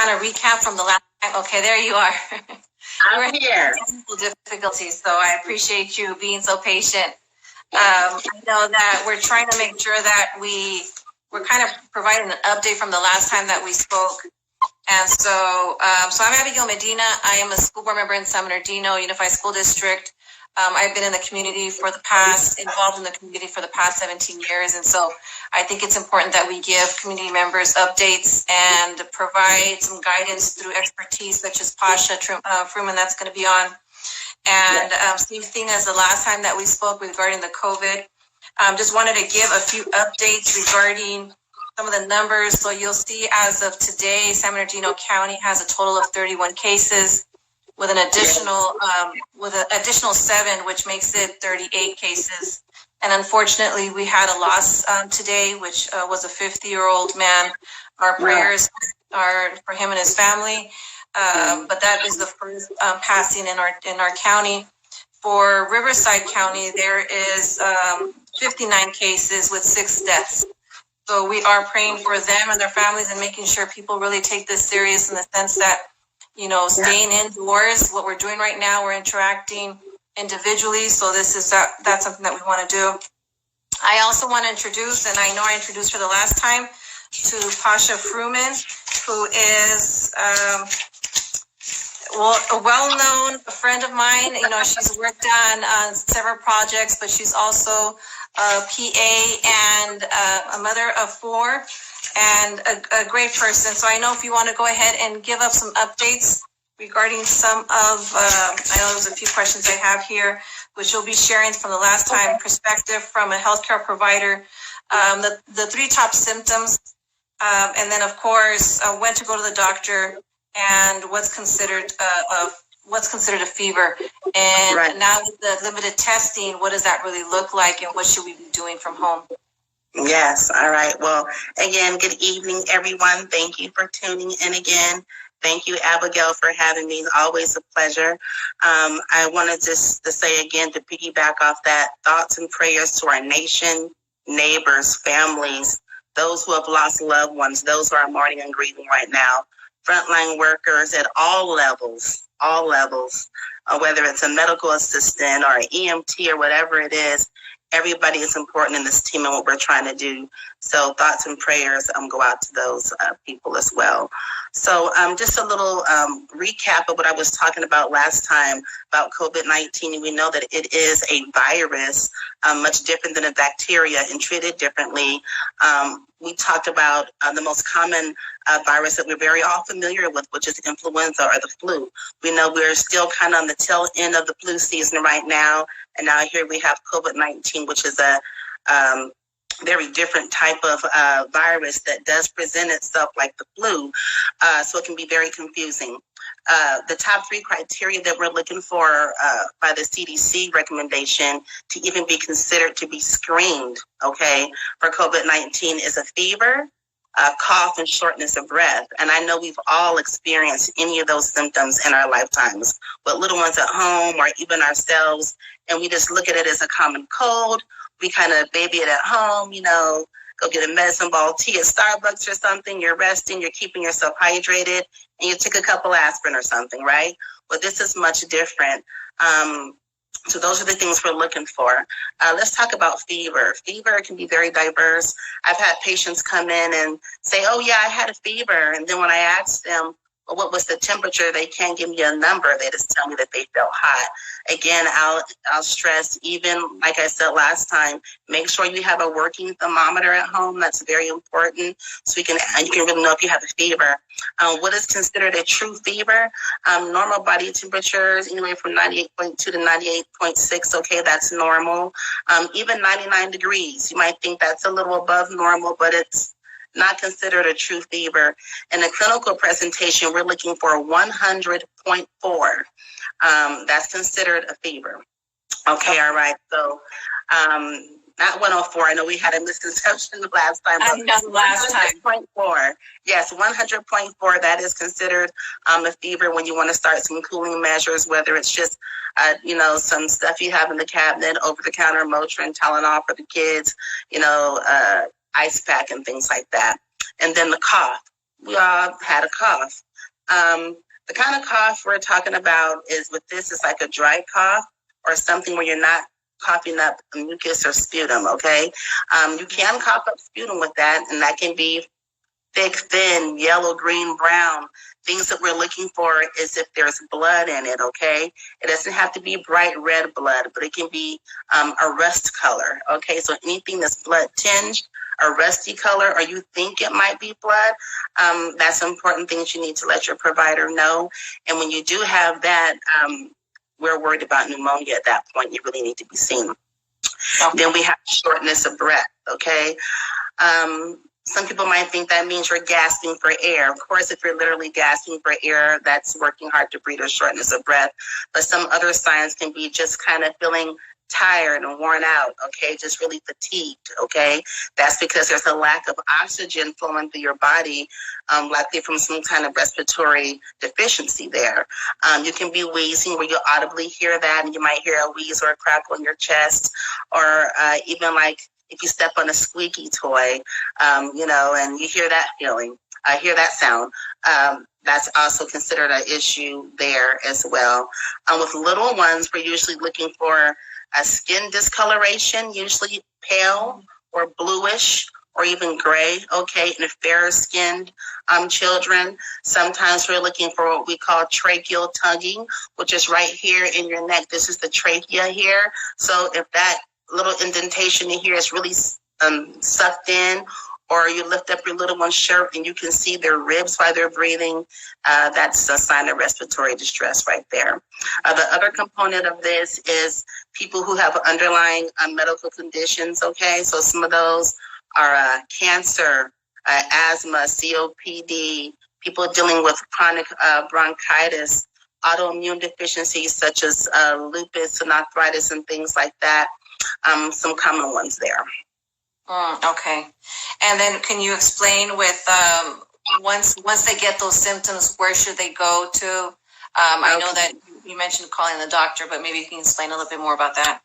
kind of recap from the last time. Okay, there you are. I'm here. Technical difficulties, so I appreciate you being so patient. I know that we're trying to make sure that we're kind of providing an update from the last time that we spoke. And so I'm Abigail Medina. I am a school board member in San Bernardino Unified School District. I've been in the community involved in the community for the past 17 years. And so I think it's important that we give community members updates and provide some guidance through expertise such as Pasha, Fruman, that's going to be on. And same thing as the last time that we spoke regarding the COVID. Just wanted to give a few updates regarding some of the numbers. So you'll see as of today, San Bernardino County has a total of 31 cases with an additional 7, which makes it 38 cases. And unfortunately, we had a loss today, which was a 50-year-old man. Our prayers are for him and his family. But that is the first passing in our county. For Riverside County, there is 59 cases with 6 deaths. So we are praying for them and their families and making sure people really take this serious in the sense that, staying indoors, what we're doing right now, we're interacting individually. So that's something that we want to do. I also want to introduce, and I know I introduced her the last time, to Pasha Fruman, who is a well-known friend of mine. She's worked on several projects, but she's also a PA and a mother of 4 and a great person. So I know if you want to go ahead and give us some updates regarding some of, I know there's a few questions I have here, which you'll be sharing from the last time perspective from a healthcare provider, the 3 top symptoms, and then of course, when to go to the doctor and what's considered a fever. And now with the limited testing, what does that really look like and what should we be doing from home? Yes. All right. Well, again, good evening, everyone. Thank you for tuning in again. Thank you, Abigail, for having me. Always a pleasure. I wanted just to say again, to piggyback off that, thoughts and prayers to our nation, neighbors, families, those who have lost loved ones, those who are mourning and grieving right now, frontline workers at all levels, whether it's a medical assistant or an EMT or whatever it is. Everybody is important in this team and what we're trying to do. So thoughts and prayers go out to those people as well. So just a little recap of what I was talking about last time about COVID-19. We know that it is a virus, much different than a bacteria and treated differently. We talked about the most common virus that we're very all familiar with, which is influenza or the flu. We know we're still kind of on the tail end of the flu season right now. And now here we have COVID-19, which is a very different type of virus that does present itself like the flu. So it can be very confusing. The top 3 criteria that we're looking for by the CDC recommendation to even be considered to be screened, for COVID-19 is a fever, cough, and shortness of breath. And I know we've all experienced any of those symptoms in our lifetimes with little ones at home or even ourselves. And we just look at it as a common cold. We kind of baby it at home, go get a medicine ball tea at Starbucks or something. You're resting, you're keeping yourself hydrated, and you take a couple aspirin or something, right? Well, this is much different. So those are the things we're looking for. Let's talk about fever. Fever can be very diverse. I've had patients come in and say, oh, yeah, I had a fever. And then when I ask them, well, what was the temperature, they can't give me a number. They just tell me that they felt hot. Again, I'll stress, even like I said last time, make sure you have a working thermometer at home. That's very important. So you can really know if you have a fever. What is considered a true fever? Normal body temperatures, anywhere from 98.2 to 98.6. That's normal. Even 99 degrees, you might think that's a little above normal, but it's not considered a true fever. In the clinical presentation, we're looking for 100.4. That's considered a fever. All right. So not 104. I know we had a misconception the last time. I know last time. 100.4. Yes, 100.4. That is considered a fever when you want to start some cooling measures, whether it's just, some stuff you have in the cabinet, over-the-counter Motrin, Tylenol for the kids, ice pack and things like that. And then the cough. we all had a cough. The kind of cough we're talking about is with this is like a dry cough or something where you're not coughing up mucus or sputum, okay? You can cough up sputum with that, and that can be thick, thin, yellow, green, brown. Things that we're looking for is if there's blood in it, okay? It doesn't have to be bright red blood, but it can be a rust color, okay? So anything that's blood tinged, a rusty color, or you think it might be blood, that's important things you need to let your provider know. And when you do have that, we're worried about pneumonia at that point. You really need to be seen. Okay. Then we have shortness of breath, okay? Some people might think that means you're gasping for air. Of course, if you're literally gasping for air, that's working hard to breathe or shortness of breath. But some other signs can be just kind of feeling tired and worn out, okay, just really fatigued, okay? That's because there's a lack of oxygen flowing through your body, likely from some kind of respiratory deficiency there. You can be wheezing where you audibly hear that, and you might hear a wheeze or a crackle in your chest, or even like if you step on a squeaky toy, and you hear that feeling, hear that sound. That's also considered an issue there as well. With little ones, we're usually looking for a skin discoloration, usually pale or bluish or even gray, okay, in fair-skinned children. Sometimes we're looking for what we call tracheal tugging, which is right here in your neck. This is the trachea here. So if that little indentation in here is really sucked in, or you lift up your little one's shirt and you can see their ribs while they're breathing, that's a sign of respiratory distress right there. The other component of this is people who have underlying medical conditions, okay? So some of those are cancer, asthma, COPD, people dealing with chronic bronchitis, autoimmune deficiencies such as lupus and arthritis and things like that, some common ones there. Okay. And then can you explain with once they get those symptoms, where should they go to? I know that you mentioned calling the doctor, but maybe you can explain a little bit more about that.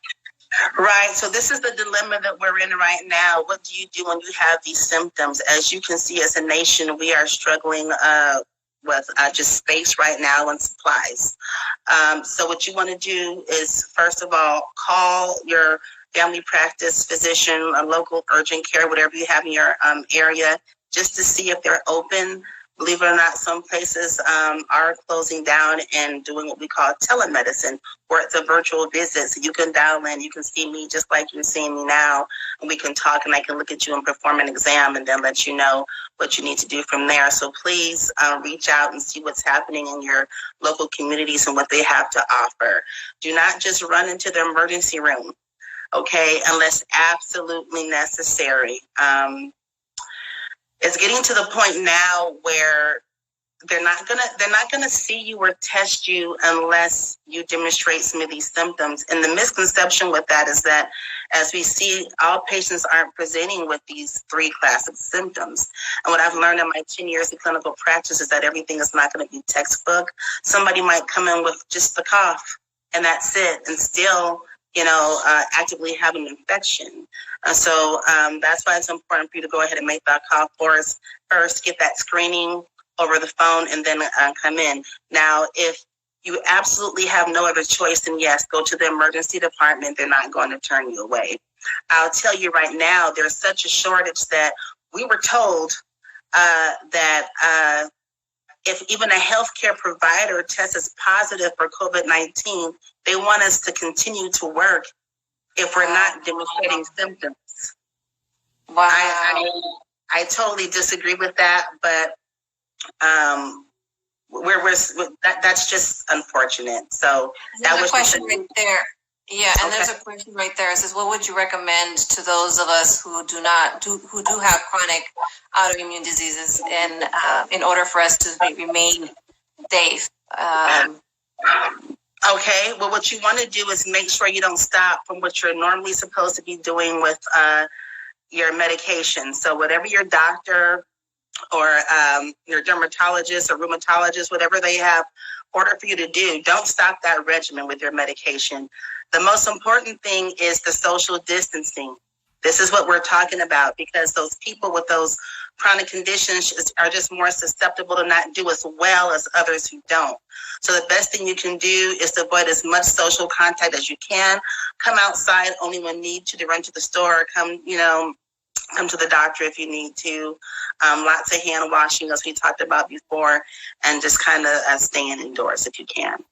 Right. So this is the dilemma that we're in right now. What do you do when you have these symptoms? As you can see, as a nation, we are struggling with just space right now and supplies. So what you want to do is, first of all, call your family practice physician, a local urgent care, whatever you have in your area, just to see if they're open. Believe it or not, some places are closing down and doing what we call telemedicine, where it's a virtual visit. So you can dial in, you can see me just like you're seeing me now, and we can talk and I can look at you and perform an exam and then let you know what you need to do from there. So please reach out and see what's happening in your local communities and what they have to offer. Do not just run into the emergency room, okay, unless absolutely necessary. It's getting to the point now where they're not gonna see you or test you unless you demonstrate some of these symptoms. And the misconception with that is that, as we see, all patients aren't presenting with these three classic symptoms. And what I've learned in my 10 years of clinical practice is that everything is not going to be textbook. Somebody might come in with just the cough, and that's it, and still actively have an infection. So that's why it's important for you to go ahead and make that call for us first, get that screening over the phone, and then come in. Now, if you absolutely have no other choice, then yes, go to the emergency department. They're not going to turn you away. I'll tell you right now, there's such a shortage that we were told that if even a healthcare provider tests positive for COVID-19, they want us to continue to work if we're not demonstrating symptoms. Wow. I totally disagree with that, but that's just unfortunate. So that was a question right there. Yeah, and there's a question right there. It says, what would you recommend to those of us who do have chronic autoimmune diseases, and in order for us to remain safe? Okay, well, what you want to do is make sure you don't stop from what you're normally supposed to be doing with your medication. So whatever your doctor or your dermatologist or rheumatologist, whatever they have ordered for you to do, don't stop that regimen with your medication. The most important thing is the social distancing. This is what we're talking about, because those people with those chronic conditions are just more susceptible to not do as well as others who don't. So the best thing you can do is to avoid as much social contact as you can. Come outside only when need to run to the store, or come to the doctor if you need to. Lots of hand washing, as we talked about before, and just kind of staying indoors if you can.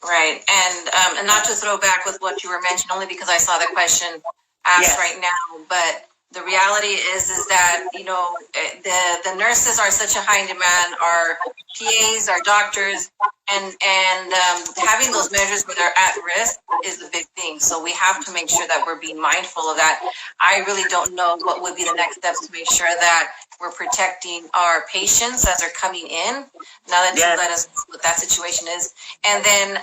Right, and not to throw back with what you were mentioning, only because I saw the question asked right now, but the reality is that, the nurses are such a high demand, our PAs, our doctors, and having those measures where they're at risk is a big thing. So we have to make sure that we're being mindful of that. I really don't know what would be the next steps to make sure that we're protecting our patients as they're coming in. Now that you let us know what that situation is. And then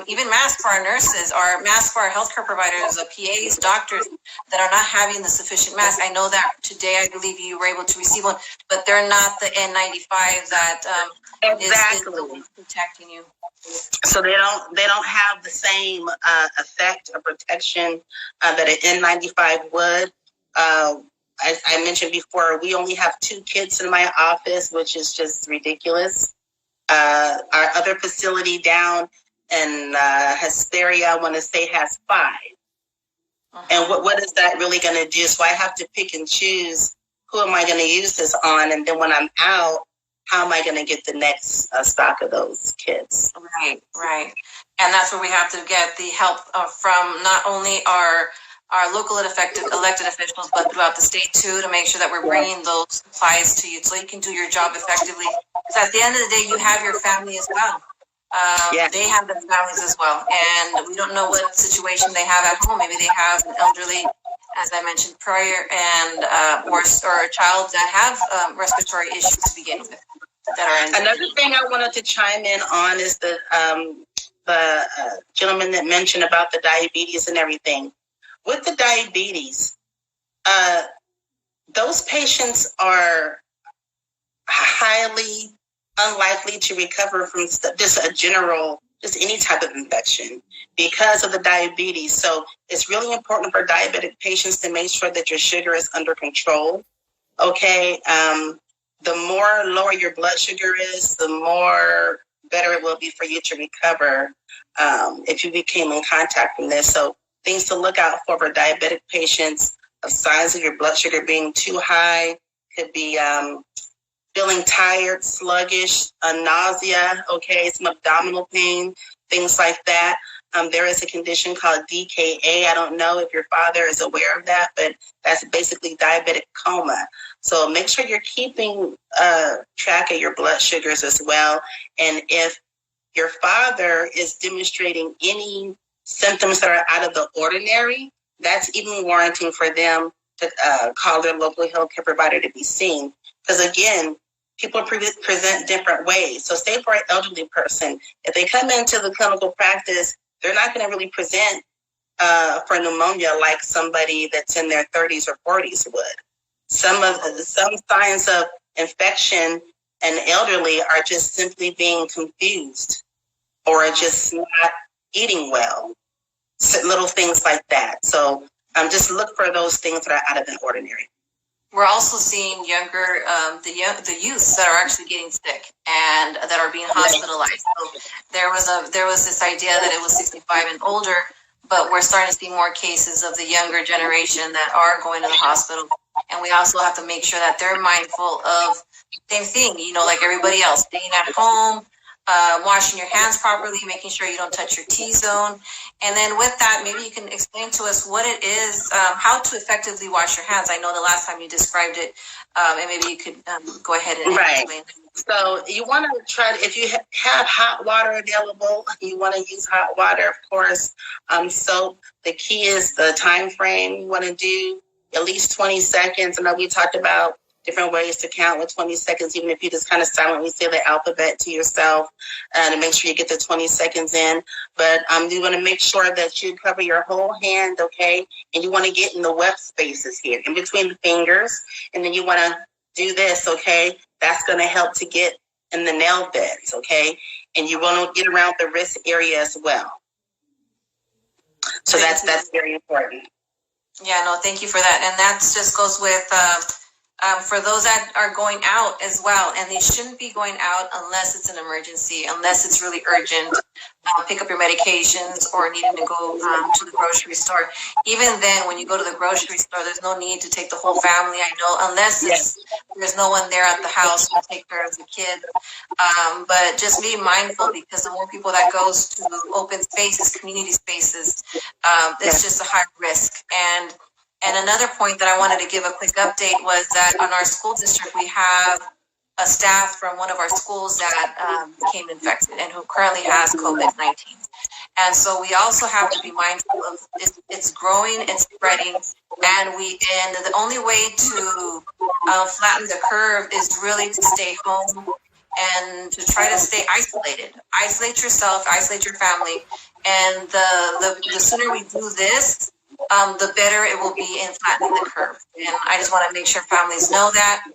even masks for our nurses, or masks for our healthcare providers, PAs, doctors that are not having the sufficient masks. I know that today, I believe you were able to receive one, but they're not the N95 that is protecting you. So they don't have the same effect or protection that an N95 would. As I mentioned before, we only have 2 kids in my office, which is just ridiculous. Our other facility down in Hesperia, I want to say, has 5. And what is that really going to do? So I have to pick and choose, who am I going to use this on? And then when I'm out, how am I going to get the next stock of those kids? Right. And that's where we have to get the help from not only our local elected officials, but throughout the state too, to make sure that we're bringing those supplies to you so you can do your job effectively. Because at the end of the day, you have your family as well. They have their families as well, and we don't know what situation they have at home. Maybe they have an elderly, as I mentioned prior, and or a child that have respiratory issues to begin with. Another thing I wanted to chime in on is the gentleman that mentioned about the diabetes and everything. With the diabetes, those patients are highly unlikely to recover from just any type of infection because of the diabetes. So it's really important for diabetic patients to make sure that your sugar is under control. Okay. The more lower your blood sugar is, the more better it will be for you to recover if you became in contact from this. So things to look out for diabetic patients: of signs of your blood sugar being too high, could be feeling tired, sluggish, nausea, some abdominal pain, things like that. There is a condition called DKA. I don't know if your father is aware of that, but that's basically diabetic coma. So make sure you're keeping track of your blood sugars as well. And if your father is demonstrating any symptoms that are out of the ordinary, that's even warranting for them to call their local healthcare provider to be seen. Because again, people present different ways. So say for an elderly person, if they come into the clinical practice, they're not going to really present for pneumonia like somebody that's in their 30s or 40s would. Some signs of infection in elderly are just simply being confused or just not eating well. So little things like that. So just look for those things that are out of the ordinary. We're also seeing younger, the youths that are actually getting sick and that are being hospitalized. So there was this idea that it was 65 and older, but we're starting to see more cases of the younger generation that are going to the hospital. And we also have to make sure that they're mindful of the same thing, like everybody else, staying at home, washing your hands properly, making sure you don't touch your T-zone. And then with that, maybe you can explain to us what it is, how to effectively wash your hands. I know the last time you described it, and maybe you could go ahead and explain. So you want to try to, if you have hot water available, you want to use hot water, of course. So the key is the time frame. You want to do at least 20 seconds. I know we talked about different ways to count with 20 seconds, even if you just kind of silently say the alphabet to yourself to make sure you get the 20 seconds in. But you want to make sure that you cover your whole hand, okay? And you want to get in the wet spaces here, in between the fingers. And then you want to do this, okay? That's going to help to get in the nail beds, okay? And you want to get around the wrist area as well. So that's very important. Yeah, no, thank you for that. And that just goes with for those that are going out as well, and they shouldn't be going out unless it's an emergency, unless it's really urgent. Pick up your medications or needing to go to the grocery store. Even then, when you go to the grocery store, there's no need to take the whole family. I know, unless there's no one there at the house to take care of the kid. But just be mindful, because the more people that goes to open spaces, community spaces, it's just a high risk. And another point that I wanted to give a quick update was that on our school district, we have a staff from one of our schools that became infected and who currently has COVID-19. And so we also have to be mindful of it's growing, it's spreading, and the only way to flatten the curve is really to stay home and to try to stay isolated. Isolate yourself, isolate your family, and the sooner we do this, the better it will be in flattening the curve. And I just want to make sure families know that.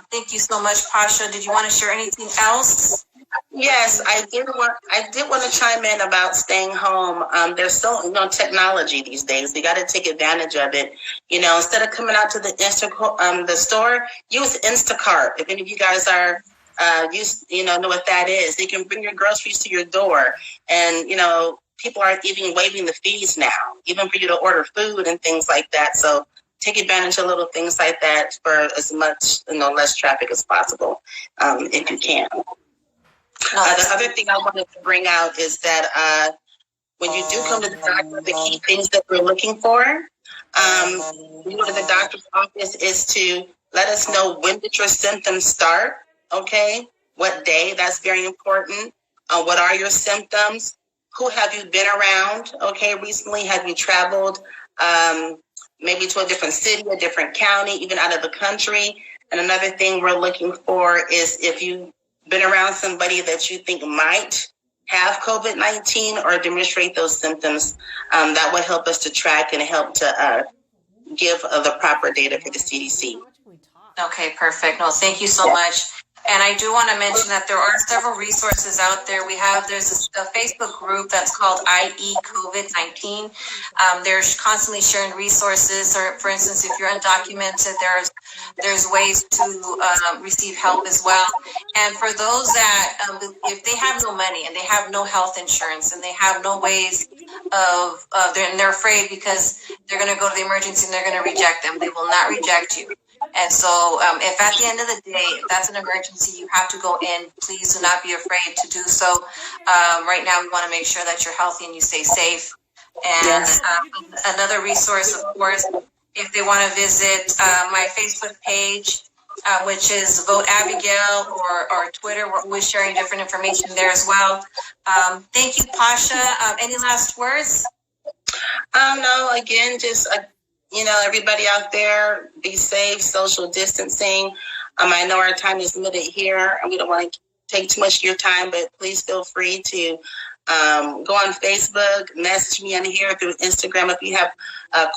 Thank you so much, Pasha. Did you want to share anything else? Yes, I did want to chime in about staying home. There's so technology these days. We got to take advantage of it. Instead of coming out to the the store, use Instacart. If any of you guys are know what that is, they can bring your groceries to your door, and people are even waiving the fees now, even for you to order food and things like that. So take advantage of little things like that for as much, less traffic as possible, if you can. The other thing I wanted to bring out is that when you do come to the doctor, the key things that we're looking for, when you go to the doctor's office, is to let us know, when did your symptoms start, okay? What day? That's very important. What are your symptoms? Who have you been around, okay, recently? Have you traveled maybe to a different city, a different county, even out of the country? And another thing we're looking for is if you've been around somebody that you think might have COVID-19 or demonstrate those symptoms, that would help us to track and help to give the proper data for the CDC. Okay, perfect. No, thank you so much. And I do want to mention that there are several resources out there. There's a Facebook group that's called IE COVID-19. They're constantly sharing resources. Or, for instance, if you're undocumented, there's ways to receive help as well. And for those that, if they have no money and they have no health insurance and they have no ways they're afraid because they're going to go to the emergency and they're going to reject them. They will not reject you. And so if at the end of the day, if that's an emergency, you have to go in, please do not be afraid to do so. Right now, we want to make sure that you're healthy and you stay safe. And another resource, of course, if they want to visit my Facebook page, which is Vote Abigail, or Twitter, we're always sharing different information there as well. Thank you, Pasha. Any last words? No, again, just... everybody out there, be safe, social distancing. I know our time is limited here, and we don't want to take too much of your time, but please feel free to go on Facebook, message me on here through Instagram. If you have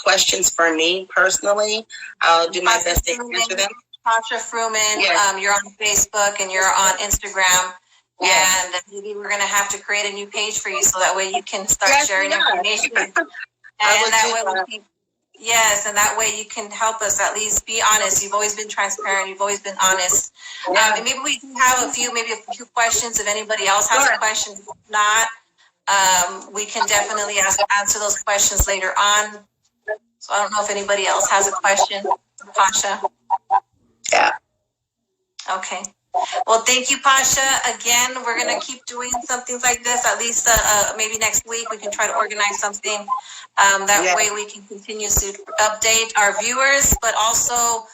questions for me personally, I'll do my best to answer them. Pasha Fruman, you're on Facebook and you're on Instagram. And maybe we're going to have to create a new page for you so that way you can start sharing information. And that way we can... Yes, and that way you can help us at least be honest. You've always been transparent. You've always been honest. And maybe we can have a few questions if anybody else has a question. If not, we can definitely answer those questions later on. So I don't know if anybody else has a question, Pasha. Yeah. Okay. Well, thank you, Pasha. Again, we're going to keep doing something like this. At least maybe next week we can try to organize something. That way we can continue to update our viewers, but also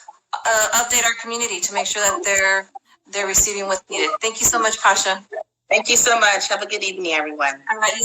update our community to make sure that they're receiving what's needed. Thank you so much, Pasha. Thank you so much. Have a good evening, everyone. All right.